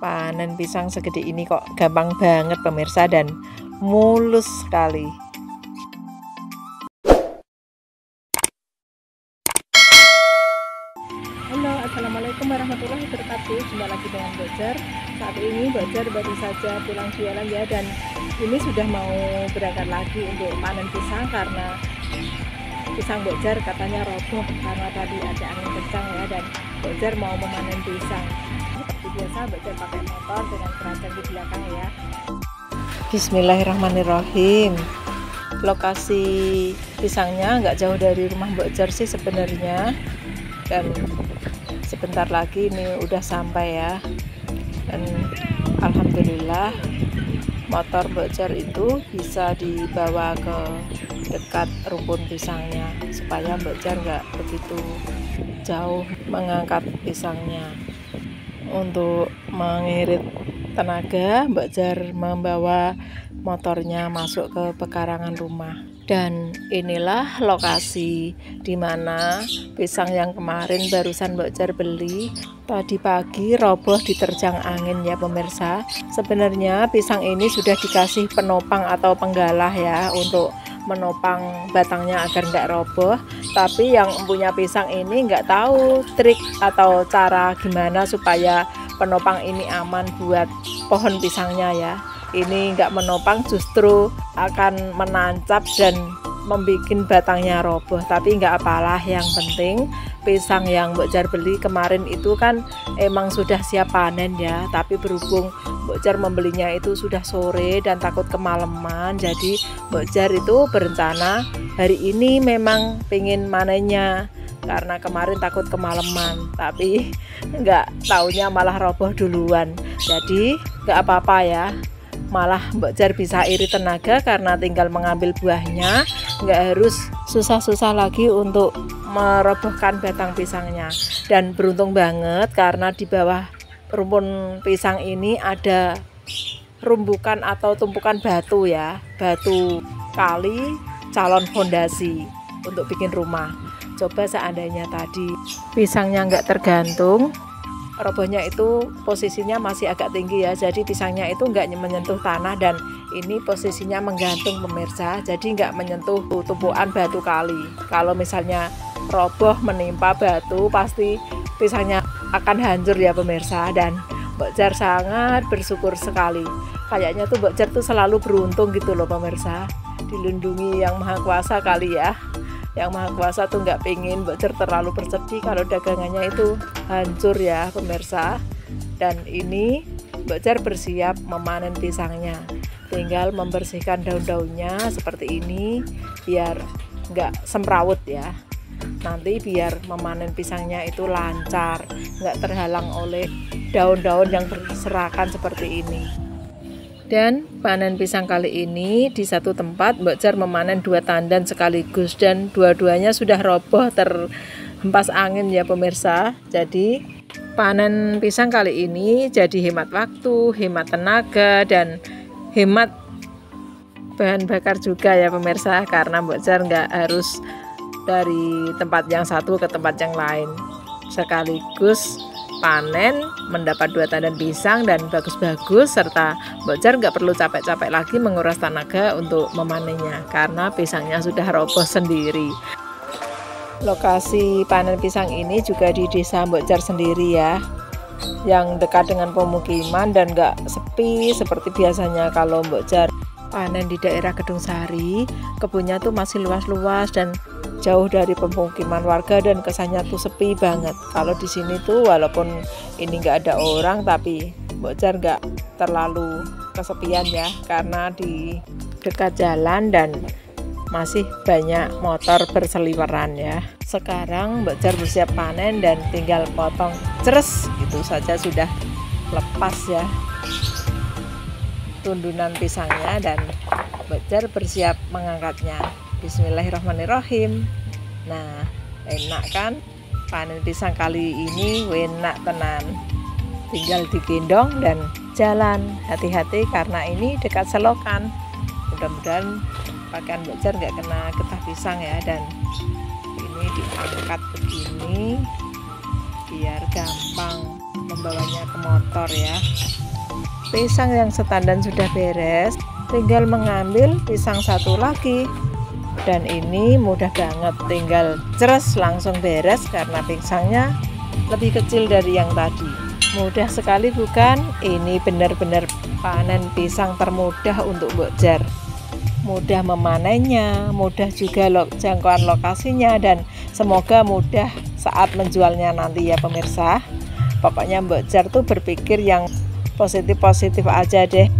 Panen pisang segede ini kok gampang banget pemirsa dan mulus sekali. Halo, assalamualaikum warahmatullahi wabarakatuh. Jumpa lagi dengan Mbak Jar. Saat ini Mbak Jar baru saja pulang jualan ya, dan ini sudah mau berangkat lagi untuk panen pisang karena pisang Mbak Jar katanya roboh karena tadi ada angin kencang ya, dan Mbak Jar mau memanen pisang. Seperti biasa Mbak Jar pakai motor dengan keranjang di belakang ya. Bismillahirrahmanirrahim. Lokasi pisangnya nggak jauh dari rumah Mbak Jar sih sebenarnya, dan sebentar lagi ini udah sampai ya. Dan alhamdulillah motor Mbak Jar itu bisa dibawa ke dekat rumpun pisangnya supaya Mbak Jar nggak begitu jauh mengangkat pisangnya. Untuk mengirit tenaga, Mbak Jar membawa motornya masuk ke pekarangan rumah. Dan inilah lokasi di mana pisang yang kemarin barusan Mbak Jar beli tadi pagi roboh diterjang angin ya pemirsa. Sebenarnya pisang ini sudah dikasih penopang atau penggalah ya untuk menopang batangnya agar nggak roboh, tapi yang punya pisang ini nggak tahu trik atau cara gimana supaya penopang ini aman buat pohon pisangnya ya. Ini nggak menopang justru akan menancap dan membuat batangnya roboh, tapi nggak apalah, yang penting pisang yang Mbak Jar beli kemarin itu kan emang sudah siap panen ya, tapi berhubung Mbak Jar membelinya itu sudah sore dan takut kemalaman, jadi Mbak Jar itu berencana hari ini memang pengen manennya karena kemarin takut kemalaman, tapi nggak taunya malah roboh duluan. Jadi nggak apa-apa ya, malah Mbak Jar bisa irit tenaga karena tinggal mengambil buahnya, nggak harus susah-susah lagi untuk merobohkan batang pisangnya. Dan beruntung banget karena di bawah rumpun pisang ini ada rumbukan atau tumpukan batu ya, batu kali calon fondasi untuk bikin rumah. Coba seandainya tadi pisangnya nggak tergantung, robohnya itu posisinya masih agak tinggi ya, jadi pisangnya itu nggak menyentuh tanah, dan ini posisinya menggantung pemirsa, jadi nggak menyentuh tumpukan batu kali. Kalau misalnya roboh menimpa batu pasti pisangnya akan hancur ya pemirsa. Dan Mbak Jar sangat bersyukur sekali, kayaknya tuh Mbak Jar tuh selalu beruntung gitu loh pemirsa, dilindungi yang maha kuasa kali ya. Yang maha kuasa tuh nggak pengen Mbak Jar terlalu bersedih kalau dagangannya itu hancur ya pemirsa. Dan ini Mbak Jar bersiap memanen pisangnya, tinggal membersihkan daun-daunnya seperti ini biar nggak semrawut ya, nanti biar memanen pisangnya itu lancar, nggak terhalang oleh daun-daun yang berserakan seperti ini. Dan panen pisang kali ini di satu tempat Mbak Jar memanen 2 tandan sekaligus, dan dua-duanya sudah roboh terhempas angin ya pemirsa. Jadi panen pisang kali ini jadi hemat waktu, hemat tenaga, dan hemat bahan bakar juga ya pemirsa, karena Mbak Jar nggak harus dari tempat yang satu ke tempat yang lain, sekaligus panen mendapat 2 tandan pisang dan bagus-bagus, serta Mbak Jar nggak perlu capek-capek lagi menguras tenaga untuk memanennya karena pisangnya sudah roboh sendiri. Lokasi panen pisang ini juga di desa Mbak Jar sendiri ya, yang dekat dengan pemukiman dan nggak sepi seperti biasanya. Kalau Mbak Jar panen di daerah Gedung Sari, kebunnya tuh masih luas-luas dan jauh dari pemukiman warga, dan kesannya tuh sepi banget. Kalau di sini tuh walaupun ini nggak ada orang, tapi Mbak Jar nggak terlalu kesepian ya, karena di dekat jalan dan masih banyak motor berseliweran ya. Sekarang Mbak Jar bersiap panen dan tinggal potong ceres, itu saja sudah lepas ya tundunan pisangnya, dan Mbak Jar bersiap mengangkatnya. Bismillahirrahmanirrahim. Nah, enak kan panen pisang kali ini, enak tenan. Tinggal digendong dan jalan, hati-hati karena ini dekat selokan. Mudah-mudahan pakaian Mbak Jar nggak kena getah pisang ya. Dan ini diangkat begini biar gampang membawanya ke motor ya. Pisang yang setandan sudah beres, tinggal mengambil pisang satu lagi. Dan ini mudah banget, tinggal ceres langsung beres karena pisangnya lebih kecil dari yang tadi. Mudah sekali bukan? Ini benar-benar panen pisang termudah untuk Mbok Jar. Mudah memanennya, mudah juga jangkauan lokasinya, dan semoga mudah saat menjualnya nanti ya pemirsa. Pokoknya Mbok Jar tuh berpikir yang positif-positif aja deh.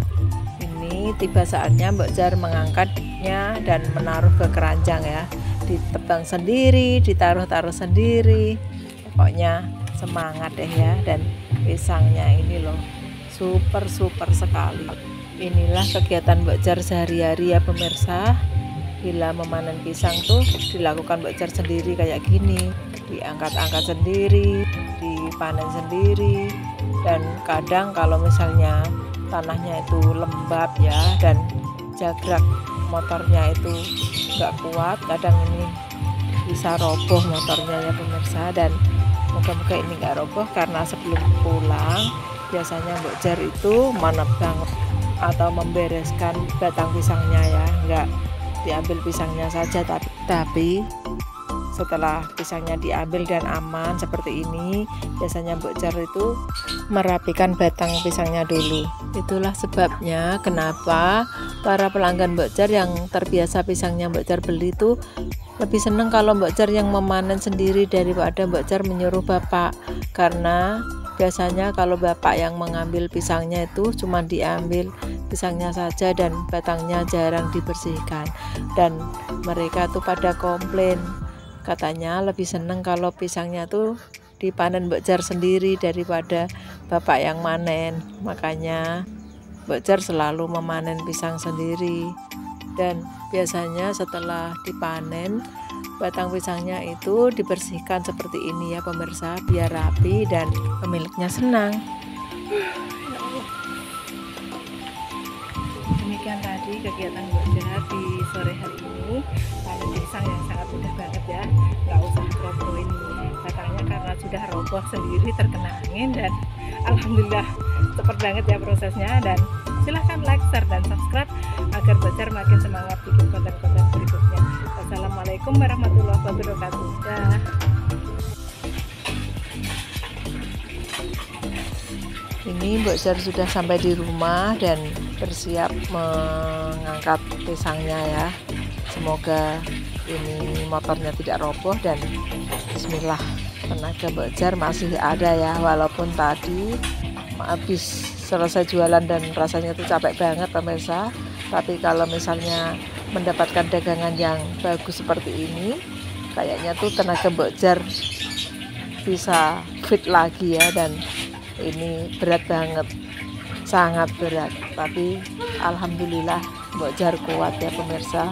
Ini tiba saatnya Mbok Jar mengangkatnya dan menaruh ke keranjang ya. Ditebang sendiri, ditaruh-taruh sendiri. Pokoknya semangat deh ya. Dan pisangnya ini loh super sekali. Inilah kegiatan Mbok Jar sehari-hari ya pemirsa. Bila memanen pisang tuh dilakukan Mbok Jar sendiri kayak gini, diangkat-angkat sendiri, dipanen sendiri. Dan kadang kalau misalnya tanahnya itu lembab ya, dan jagrak motornya itu nggak kuat, kadang ini bisa roboh motornya ya pemirsa. Dan moga-moga ini nggak roboh, karena sebelum pulang biasanya Mbok Jar itu menebang atau membereskan batang pisangnya ya, nggak diambil pisangnya saja, tapi setelah pisangnya diambil dan aman seperti ini, biasanya Mbok Jar itu merapikan batang pisangnya dulu. Itulah sebabnya kenapa para pelanggan Mbok Jar yang terbiasa pisangnya Mbok Jar beli itu lebih senang kalau Mbok Jar yang memanen sendiri daripada Mbok Jar menyuruh bapak. Karena biasanya kalau bapak yang mengambil pisangnya itu cuma diambil pisangnya saja dan batangnya jarang dibersihkan. Dan mereka tuh pada komplain, katanya lebih seneng kalau pisangnya tuh dipanen Mbok Jar sendiri daripada bapak yang manen. Makanya Mbok Jar selalu memanen pisang sendiri. Dan biasanya setelah dipanen, batang pisangnya itu dibersihkan seperti ini ya pemirsa, biar rapi dan pemiliknya senang. Demikian tadi kegiatan Mbok Jar di sore hari ini. Panen pisang yang sangat mudah banget ya, nggak usah robohin batangnya karena sudah roboh sendiri terkena angin. Dan alhamdulillah cepat banget ya prosesnya. Dan silahkan like, share, dan subscribe agar Mbok Jar makin semangat bikin konten-konten berikutnya. Wassalamualaikum warahmatullahi wabarakatuh. Dah. Ini Mbok Jar sudah sampai di rumah dan bersiap mengangkat pisangnya ya. Semoga ini motornya tidak roboh, dan bismillah, tenaga Mbok Jar masih ada ya, walaupun tadi habis selesai jualan dan rasanya tuh capek banget pemirsa. Tapi kalau misalnya mendapatkan dagangan yang bagus seperti ini, kayaknya tuh tenaga Mbok Jar bisa fit lagi ya. Dan ini berat banget, sangat berat, tapi alhamdulillah Mbok Jar kuat ya pemirsa.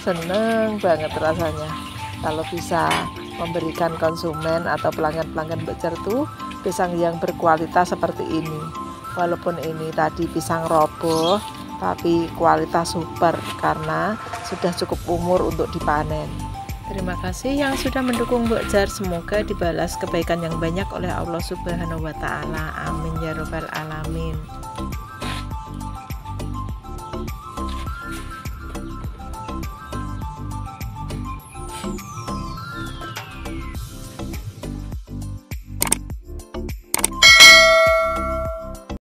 Seneng banget rasanya kalau bisa memberikan konsumen atau pelanggan-pelanggan Mbok Jar tuh pisang yang berkualitas seperti ini. Walaupun ini tadi pisang roboh, tapi kualitas super karena sudah cukup umur untuk dipanen. Terima kasih yang sudah mendukung Mbok Jar. Semoga dibalas kebaikan yang banyak oleh Allah Subhanahu wa Ta'ala. Amin ya robbal alamin.